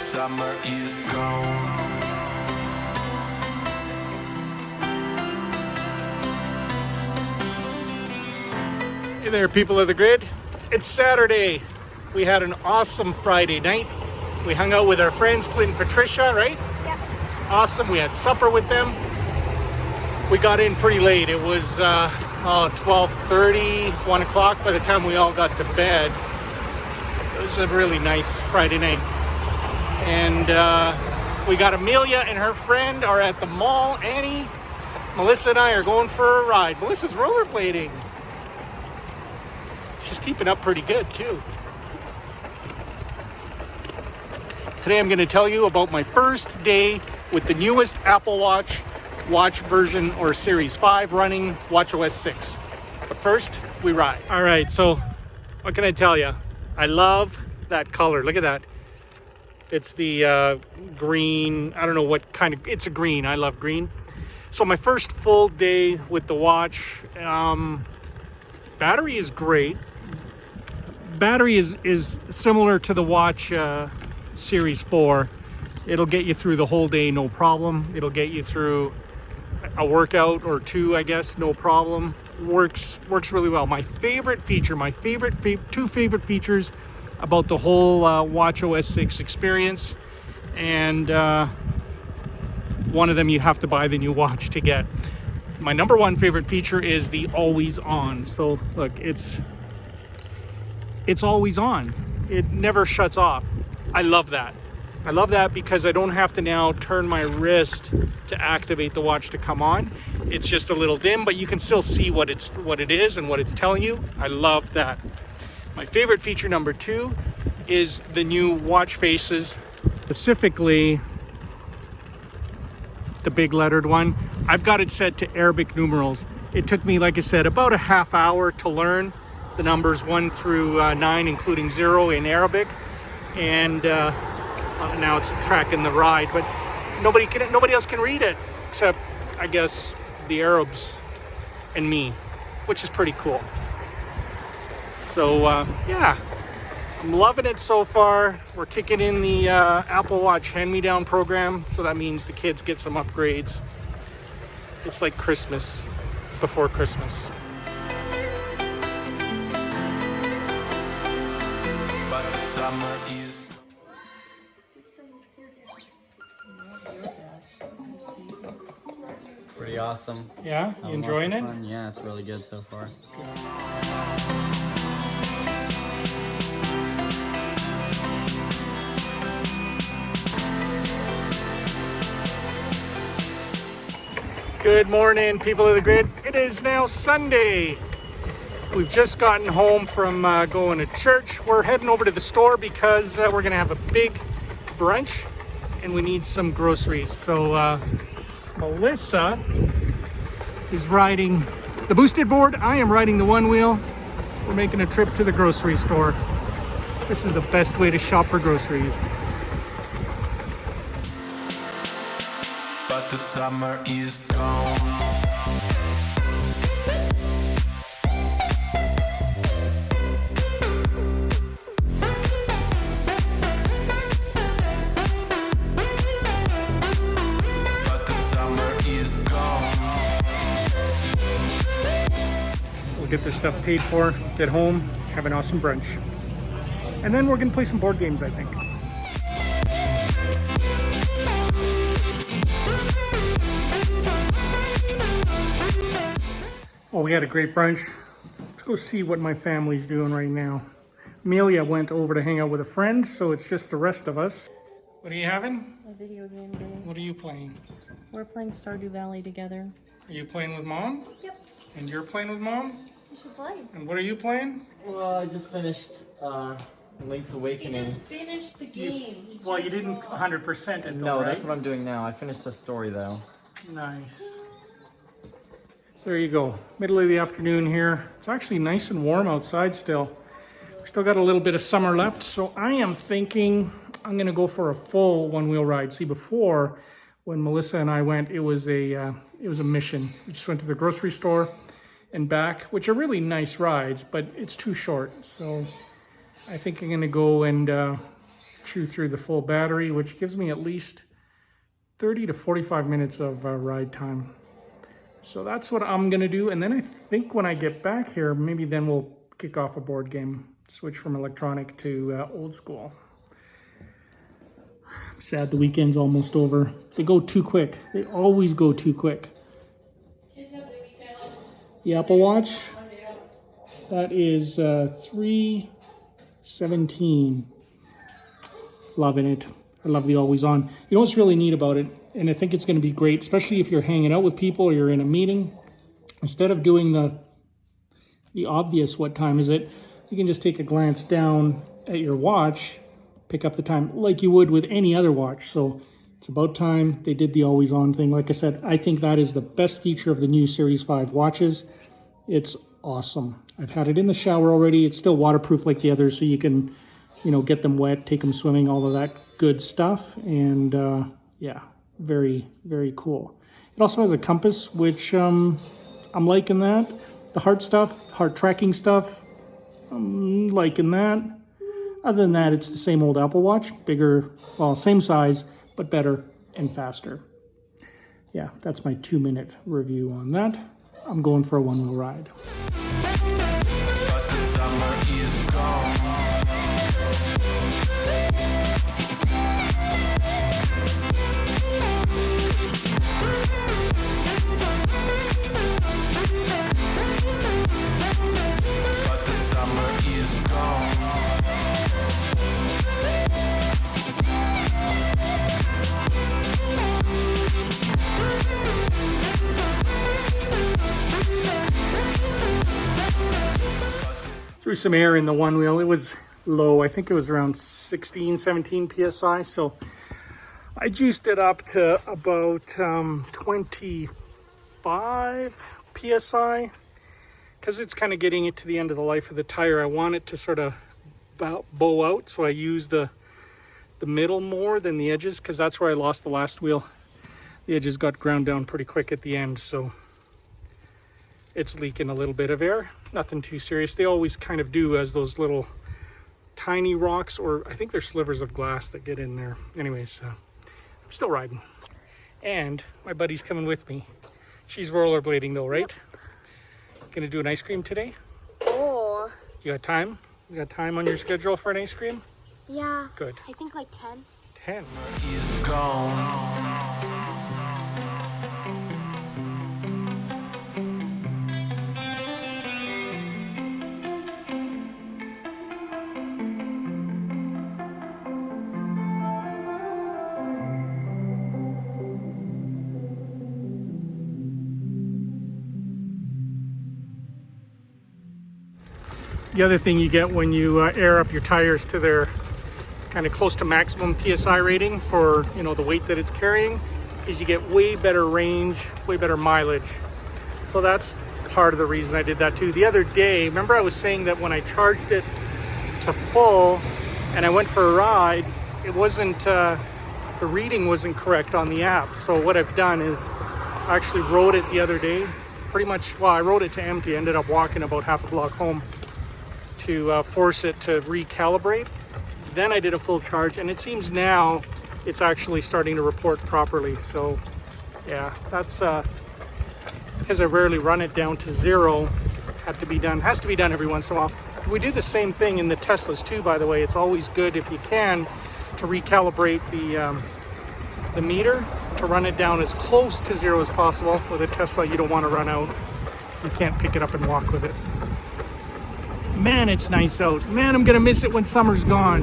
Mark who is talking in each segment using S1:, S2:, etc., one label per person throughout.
S1: summer is gone.
S2: Hey there, people of the grid. It's Saturday. We had an awesome Friday night. We hung out with our friends, Clint and Patricia, right?
S3: Yep.
S2: Awesome. We had supper with them. We got in pretty late. It was 12:30, 1 o'clock by the time we all got to bed. It was a really nice Friday night. And we got Amelia and her friend are at the mall. Annie, Melissa and I are going for a ride. Melissa's rollerblading. She's keeping up pretty good too. Today I'm going to tell you about my first day with the newest Apple Watch version or Series 5 running watchOS 6. But first, we ride. All right, so what can I tell you? I love that color. Look at that. It's the green. I don't know what kind of, it's a green. I love green. So my first full day with the watch. Battery is great. Battery is similar to the watch Series 4. It'll get you through the whole day, no problem. It'll get you through a workout or two, I guess, no problem. Works really well. My favorite feature, two favorite features about the whole watchOS 6 experience, and one of them you have to buy the new watch to get. My number one favorite feature is the always on. So look, it's always on. It never shuts off. I love that. I love that because I don't have to now turn my wrist to activate the watch to come on. It's just a little dim, but you can still see what it is and what it's telling you. I love that. My favorite feature number two is the new watch faces, specifically the big lettered one. I've got it set to Arabic numerals. It took me, like I said, about a half hour to learn the numbers 1 through 9, including 0 in Arabic, and now it's tracking the ride. But nobody else can read it except, I guess, the Arabs and me, which is pretty cool. So yeah, I'm loving it so far. We're kicking in the Apple Watch hand-me-down program, so that means the kids get some upgrades. It's like Christmas before Christmas.
S1: But the summer is
S4: Pretty awesome.
S2: Yeah, you enjoying it?
S4: Fun. Yeah, it's really good so far.
S2: Good morning, people of the grid. It is now Sunday. We've just gotten home from going to church. We're heading over to the store because we're gonna have a big brunch and we need some groceries. So Melissa is riding the boosted board. I am riding the one wheel. We're making a trip to the grocery store. This is the best way to shop for groceries.
S1: but the summer is gone. But the summer is gone.
S2: We'll get this stuff paid for, get home, have an awesome brunch. And then we're gonna play some board games, I think. Well, we had a great brunch. Let's go see what my family's doing right now. Amelia went over to hang out with a friend, so it's just the rest of us. What are you having?
S3: A video game day.
S2: What are you playing?
S3: We're playing Stardew Valley together.
S2: Are you playing with Mom?
S3: Yep.
S2: And you're playing with Mom?
S3: You should play.
S2: And what are you playing?
S4: Well, I just finished Link's
S3: He
S4: Awakening.
S3: just finished the game.
S2: Well, you didn't 100% it though,
S4: No,
S2: right?
S4: that's what I'm doing now. I finished the story though.
S2: Nice. So there you go. Middle of the afternoon here. It's actually nice and warm outside still. We still got a little bit of summer left, so I am thinking I'm gonna go for a full one-wheel ride. See, before, when Melissa and I went, it was a mission. We just went to the grocery store and back, which are really nice rides, but it's too short. So I think I'm gonna go and chew through the full battery, which gives me at least 30 to 45 minutes of ride time. So that's what I'm gonna do. And then I think when I get back here, maybe then we'll kick off a board game, switch from electronic to old school. I'm sad the weekend's almost over. They go too quick. They always go too quick. The Apple Watch, that is 317. Loving it. I love the always on. You know what's really neat about it, and I think it's going to be great, especially if you're hanging out with people or you're in a meeting. Instead of doing the obvious, what time is it, you can just take a glance down at your watch, pick up the time like you would with any other watch. So it's about time they did the always on thing. Like I said, I think that is the best feature of the new Series 5 watches. It's awesome. I've had it in the shower already. It's still waterproof like the others, so you can, you know, get them wet, take them swimming, all of that good stuff. And yeah, very, very cool. It also has a compass, which I'm liking that. The heart stuff, heart tracking stuff, I'm liking that. Other than that, it's the same old Apple Watch, bigger, well, same size, but better and faster. Yeah, that's my 2-minute review on that. I'm going for a one-wheel ride.
S1: But the summer is gone. But the summer is gone.
S2: Threw some air in the one wheel. It was low. I think it was around 16, 17 PSI. So I juiced it up to about 25 PSI because it's kind of getting it to the end of the life of the tire. I want it to sort of bow out. So I use the middle more than the edges because that's where I lost the last wheel. The edges got ground down pretty quick at the end. So it's leaking a little bit of air. Nothing too serious. They always kind of do as those little tiny rocks, or I think they're slivers of glass that get in there. Anyways, I'm still riding. And my buddy's coming with me. She's rollerblading though, right? Yep. Gonna do an ice cream today?
S5: Oh.
S2: You got time? You got time on your schedule for an ice cream?
S5: Yeah.
S2: Good.
S5: I think like 10.
S2: 10.
S1: Is gone.
S2: The other thing you get when you air up your tires to their kind of close to maximum PSI rating for, you know, the weight that it's carrying is you get way better range, way better mileage. So that's part of the reason I did that too. The other day, remember I was saying that when I charged it to full and I went for a ride, it wasn't, the reading wasn't correct on the app. So what I've done is I actually rode it the other day, pretty much, well, I rode it to empty, ended up walking about half a block home to force it to recalibrate. Then I did a full charge, and it seems now it's actually starting to report properly. So yeah, that's because I rarely run it down to zero. Has to be done every once in a while. We do the same thing in the Teslas too, by the way. It's always good if you can to recalibrate the meter, to run it down as close to zero as possible. With a Tesla, you don't want to run out. You can't pick it up and walk with it. Man, it's nice out. Man, I'm gonna miss it when summer's gone.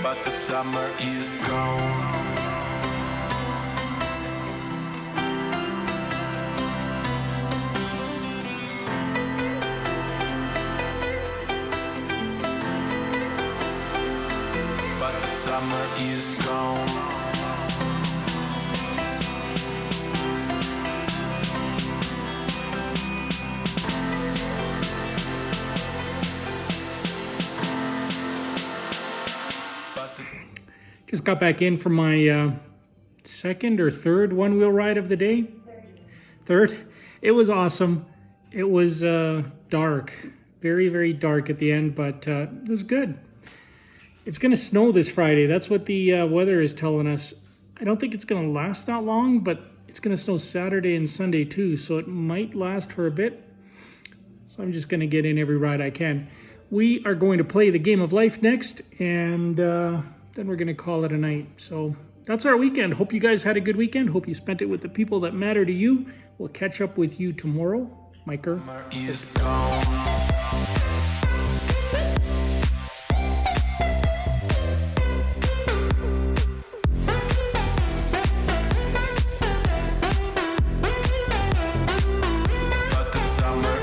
S1: But the summer is gone. But the summer is gone.
S2: Just got back in from my second or third one-wheel ride of the day. Third. It was awesome. It was dark, very, very dark at the end, but it was good. It's going to snow this Friday. That's what the weather is telling us. I don't think it's going to last that long, but it's going to snow Saturday and Sunday too, so it might last for a bit. So I'm just going to get in every ride I can. We are going to play the game of life next, and then we're going to call it a night. So that's our weekend. Hope you guys had a good weekend. Hope you spent it with the people that matter to you. We'll catch up with you tomorrow. Miker.
S1: Summer is gone. But the summer